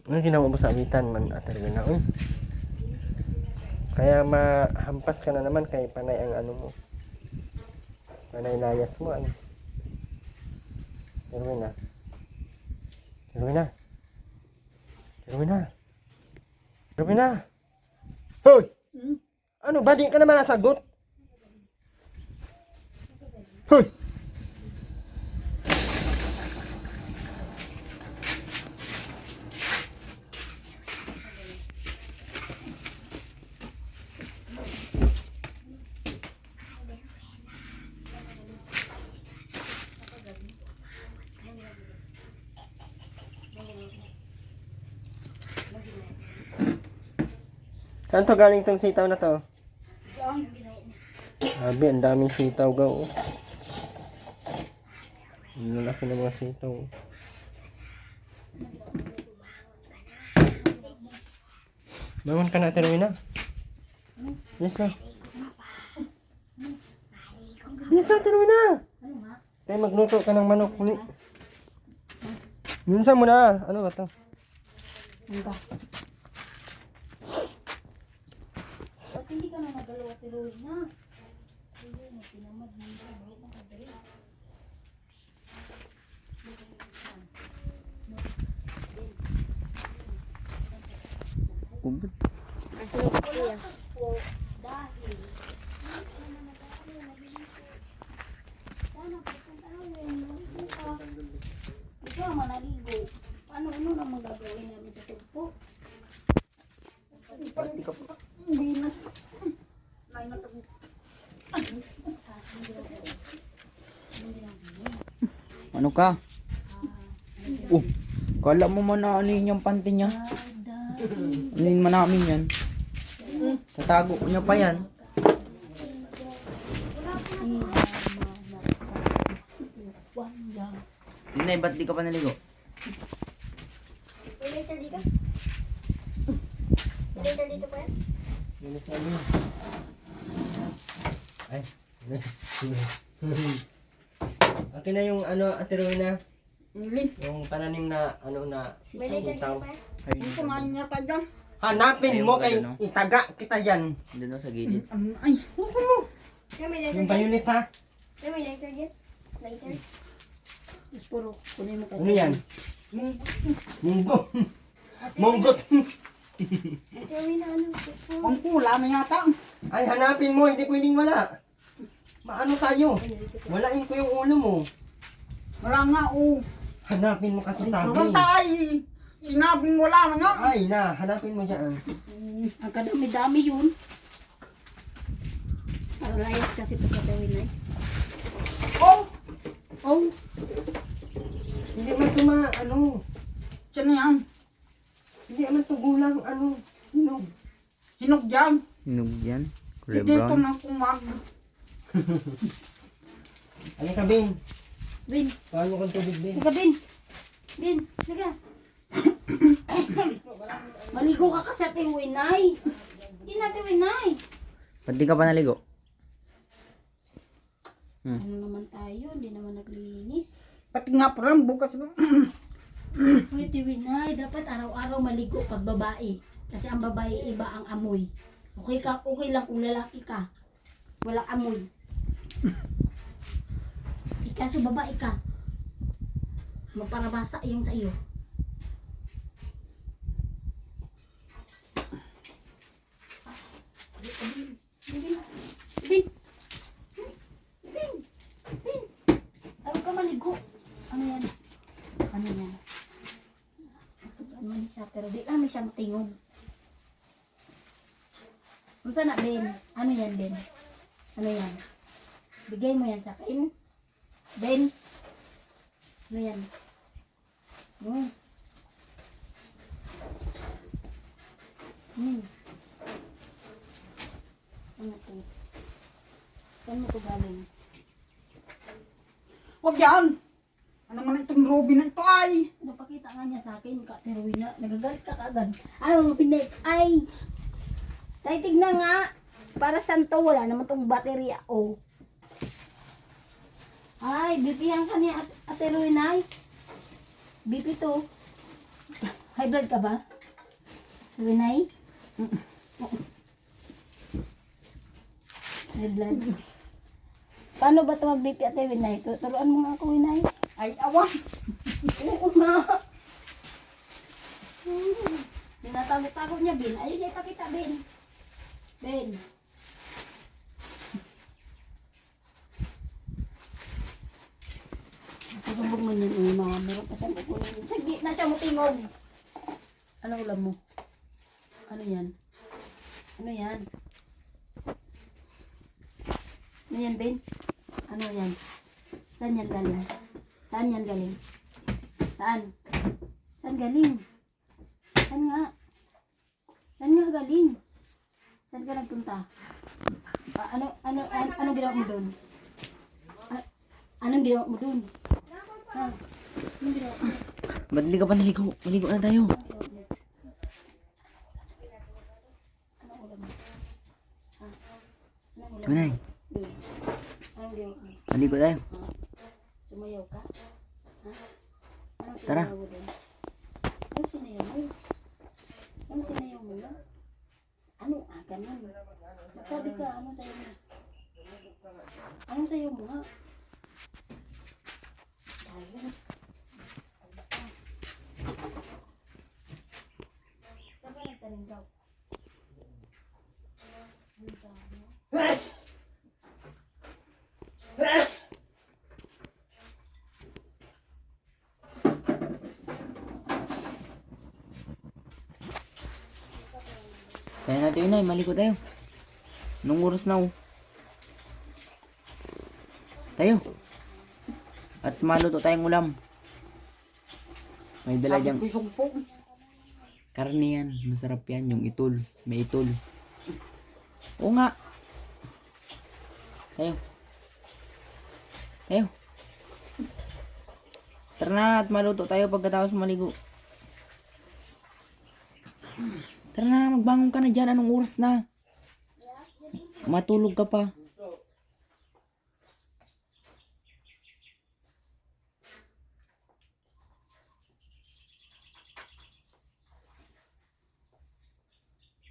Ano ginawa mo sa awitan man atar na uy. Kaya mahampas ka na naman kay panay ang ano mo. Panay layas mo ay. Terwin na. Terwin na. Terwin na. Terwin na. Hoy! Ano ba di ka naman nasagot? Hoy! Saan to galing tong sitaw na to? Sabi, ang daming sitaw gaw. Oh. Ang lalaki ng mga sitaw. Bangon ka na, Terwin na. Yes na. Yes na, Terwin na. Kaya magluto ka ng manok. Minsan mo na. Ano ba to? Ano ba? Ba't hindi ka na magalaw at tiruin na? Ayun, pinamad mo na. Bakit ang kadali? Ubod. Asunod ko yan. Dahil ikaw manaligo. Ano naman gagawin namin sa tugpo? Hindi na. Ano ka? Kala mo man na ano yun yung panty niya? Ano yun man namin yan? Tatago niya pa yan. Tinay, ba't di ka pa naligo? May lighter dito? May lighter dito pa yan? Linis na yun. Ay. Akin na yung ano, Terwin na. Yung pananim na ano na May lighter sitaw. dito pa yan? Ito nga niya taga. Hanapin mo kay itaga kita yan. Doon sa gilid. Ay, Nasaan mo? Kaya may lighter Yung dyan? violet ha? Kaya may lighter dyan? Lighter? Puro, kunin mo ka. Ano yan? Munggo. Munggot. Gawin na ano, gusto mo. ang kula na yata. Ay, hanapin mo. Hindi pwedeng wala. Maano tayo? Walain ko yung ulo mo. Wala nga, oh. Hanapin mo kasi sabi. Pagkantay. Sinabing wala na nga. Ay na, hanapin mo dyan. Ang kadami-dami yun. Paralayas kasi pagkatawin ay. Oh, Oh. Hindi man tuma, ano. siya na yan. Hindi man tugulang, ano. Hinog. Hinog dyan. Hinog yan. Kulay Hindi ito brown. na kumag. Ano ka, Bin? Bin, Paano kang tubig, Bin? liga Bin. Bin, liga. Maligo ka kasi at iwinay. Hindi natin winay. Ba't di ka pa naligo? Ano naman tayo, hindi naman naglinis. Pati nga parang bukas ba? Pwede winay, dapat araw-araw maligo pag babae. Kasi ang babae iba ang amoy. Okay ka, okay lang kung lalaki ka. Walang amoy. Kaso babae ka. Maparabasa yung sa iyo. Bin. Bin. Bin. Bin. Ayaw ka maligo. Ano yan? Ano yan? Ano man siya, pero di namin siya matingon. Unsa na, Ben? Ano yan, Ben? Ano yan? Bigay mo yan sa akin. Ben? Ano yan? Hmm. Hmm. Ano to? Saan mo to galing? Huwag yan. Ano man itong Ruby na ito ay. Napakita nga niya sa akin, Katerwina. Nagagalit ka kaagad. Ay, mga pinay. Ay! Tay, tignan nga. Para saan to? Wala naman tong baterya. Oh. Ay, BP yan ka niya, Katerwina. BP to. High blood ka ba? Winay? High blood. Paano ba ito mag-BP at Winay? Turuan mo nga ako, Winay. Ay, awan. Oo nga. Tinatago-tago niya, Ben. Ayun niya ipakita, Ben. Ben. Susumbog mo yun, mga meron pa siyang kukunin. Sa gitna siya mutingog. Ano ulam mo? Ano yan? Ano yan? Ano yan, Ben? Ano yan? Saan yan galing? Saan yan galing? Saan? Saan galing? Saan nga? Saan nga galing? Saan ka nagpunta? Anong ginawa mo doon? Anong ginawa mo doon? Ha? Anong ginawa mo? Ba't hindi ka pa naligo? Maligo na tayo. Anong ulam mo? Ha? Anong ulam mo? Winay, Doon. Anong ginawa mo? maligo tayo. Ha? Sumayaw ka? Ha? Anong Tara. sinayaw mo doon? Anong sinayaw mo? Anong sinayaw mo na? Ano? Ganun. Magsabi ka, anong sayaw mo? Anong sayaw mo nga? Ayun. Saan ka nagtanim daw? Ano sabi mo? Kaya natin Winay, maligo tayo. Anong oras na oh? Tayo. At maluto tayong ulam. May dala diyang Sabi ko sumpong. karne yan. Masarap yan. Yung itol. May itol. Oo nga. Tayo. Tayo. Tara na at maluto tayo pagkatapos maligo. Tara na, magbangon ka na dyan. Anong oras na? Matulog ka pa.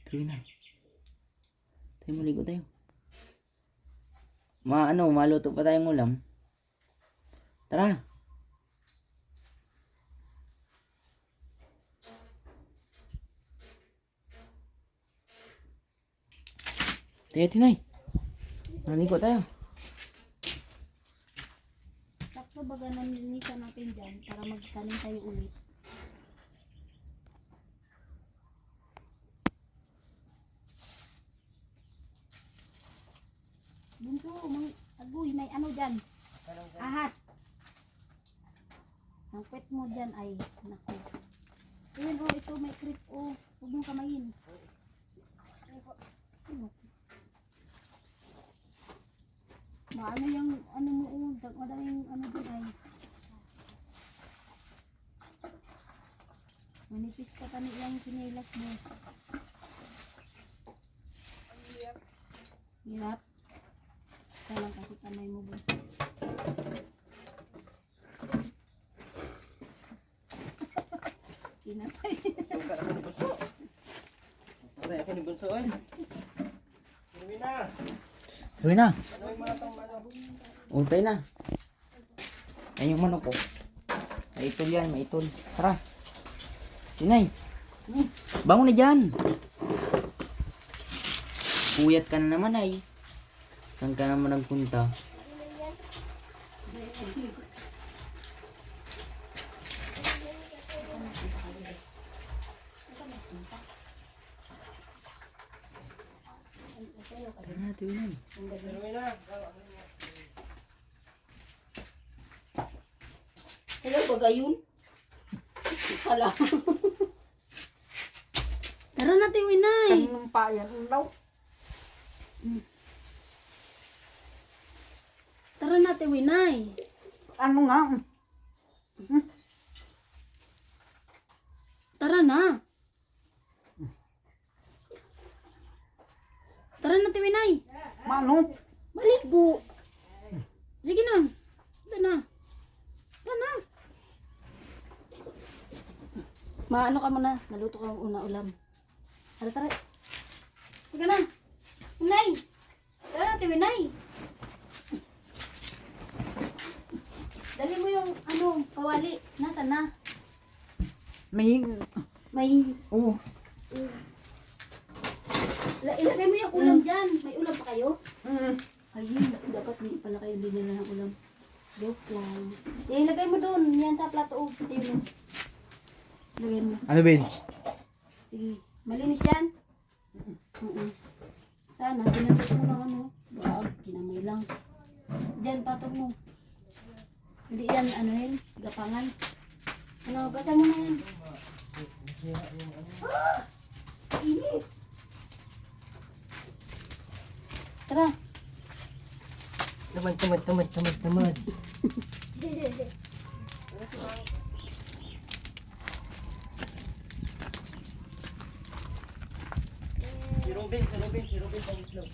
Tuloy na. Tayo maligo tayo. Maluto pa tayong ulam. Tara. Tayo, Tinay. Maligo tayo. Sakto baga nilinisan natin dyan para magtanim tayo ulit. Bunso, agoy, may ano dyan? Ahas. Ang pet mo dyan ay, naku. Ayan o, ito may creep o. Huwag mong kamayin. Ano? Maano yung ano mo o, madaming ano dyan ay. Manipis pa tani yung kinilas mo. Hirap. Kaya lang kasi kamay mo ba? Kinapay. Patay ako ni Bunso ay. Inuwi na. Tuloy na. Ano yung mga tong ano? Untay na. Ay yung manok ko. May itol yan, may itol. Tara. Tinay. Bangon na dyan. Puyat ka na naman ay. Saan ka naman nagpunta? Tara na, tuloy na. Inuwi na. Hello, bagayun? Hala. Tara natin, Winay. Kaninong pa yan. Ang daw. Tara natin, Winay. Ano nga? Tara na. Tara natin, Winay. Mano? Maligo. Sige na. Tara na. Tara na. Maano ka muna. Maluto ka una ulam. Tara, tara. Teka na. Winay. Tara natin, Winay. Dali mo yung ano, kawali. Nasaan na? May... May... Oh. Ilagay mo yung ulam dyan. May ulam pa kayo? Mm. Ayun, dapat hindi pala kayo binila ng ulam. Joke lang. Ilagay mo doon. Yan sa plato. Ayun. Ilagay mo. Ano, Ben? Sige. Malinis yan? Sana. Pinatog mo lang ano. Wag. Kinamay lang. Diyan, patog mo. Hindi yan, ano yun? Gapangan. Ano, gata mo na yan. Ah! Init. Tara. Tamad. Si Robin, ang itlog.